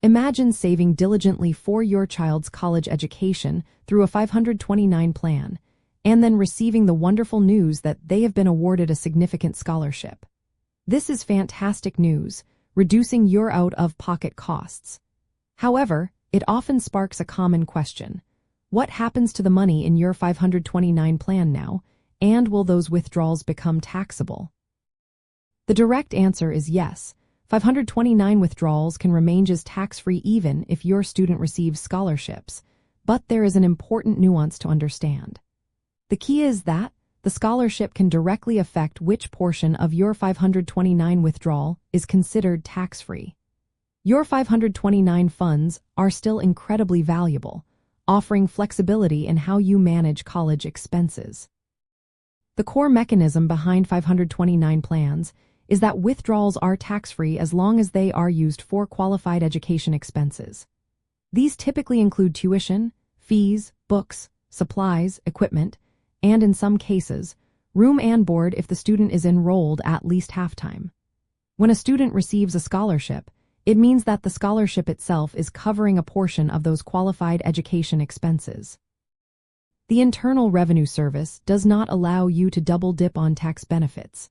Imagine saving diligently for your child's college education through a 529 plan, and then receiving the wonderful news that they have been awarded a significant scholarship. This is fantastic news, reducing your out-of-pocket costs. However, it often sparks a common question. What happens to the money in your 529 plan now, and will those withdrawals become taxable? The direct answer is yes. 529 withdrawals can remain as tax-free even if your student receives scholarships, but there is an important nuance to understand. The key is that the scholarship can directly affect which portion of your 529 withdrawal is considered tax-free. Your 529 funds are still incredibly valuable, offering flexibility in how you manage college expenses. The core mechanism behind 529 plans is that withdrawals are tax-free as long as they are used for qualified education expenses. These typically include tuition, fees, books, supplies, equipment, and in some cases, room and board if the student is enrolled at least half-time. When a student receives a scholarship, it means that the scholarship itself is covering a portion of those qualified education expenses. The Internal Revenue Service does not allow you to double-dip on tax benefits.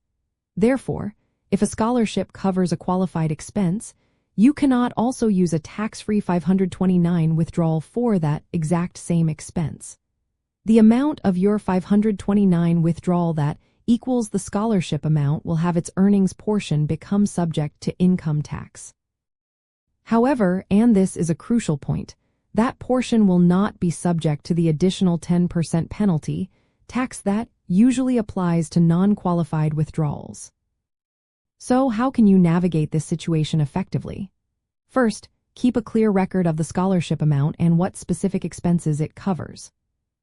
Therefore, if a scholarship covers a qualified expense, you cannot also use a tax-free 529 withdrawal for that exact same expense. The amount of your 529 withdrawal that equals the scholarship amount will have its earnings portion become subject to income tax. However, and this is a crucial point, that portion will not be subject to the additional 10% penalty tax that usually applies to non-qualified withdrawals. So how can you navigate this situation effectively? First, keep a clear record of the scholarship amount and what specific expenses it covers.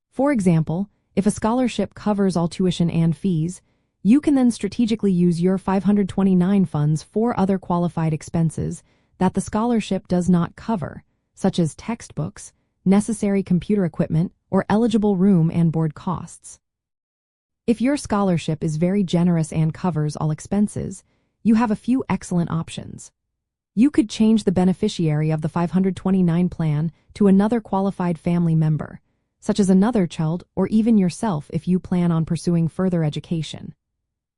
For example, if a scholarship covers all tuition and fees, you can then strategically use your 529 funds for other qualified expenses that the scholarship does not cover, such as textbooks, necessary computer equipment, or eligible room and board costs. If your scholarship is very generous and covers all expenses, you have a few excellent options. You could change the beneficiary of the 529 plan to another qualified family member, such as another child or even yourself if you plan on pursuing further education.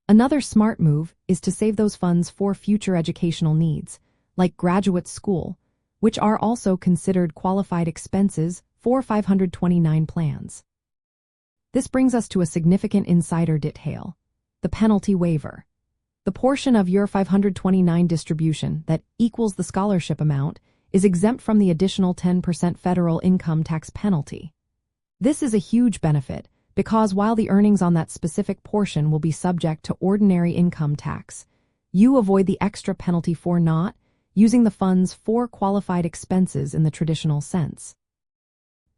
Another smart move is to save those funds for future educational needs, like graduate school, which are also considered qualified expenses for 529 plans. This brings us to a significant insider detail: the penalty waiver. The portion of your 529 distribution that equals the scholarship amount is exempt from the additional 10% federal income tax penalty. This is a huge benefit because while the earnings on that specific portion will be subject to ordinary income tax, you avoid the extra penalty for not using the funds for qualified expenses in the traditional sense.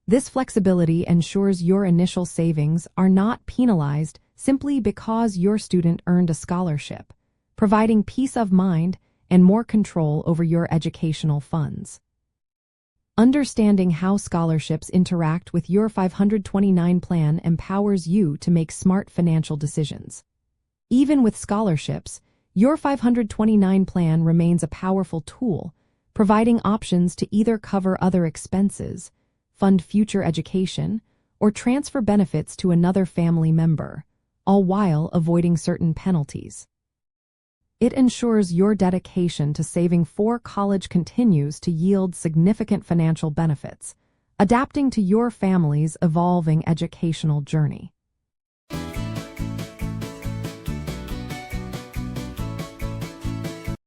This flexibility ensures your initial savings are not penalized simply because your student earned a scholarship, providing peace of mind and more control over your educational funds. Understanding how scholarships interact with your 529 plan empowers you to make smart financial decisions. Even with scholarships, your 529 plan remains a powerful tool, providing options to either cover other expenses, fund future education, or transfer benefits to another family member, all while avoiding certain penalties. It ensures your dedication to saving for college continues to yield significant financial benefits, adapting to your family's evolving educational journey.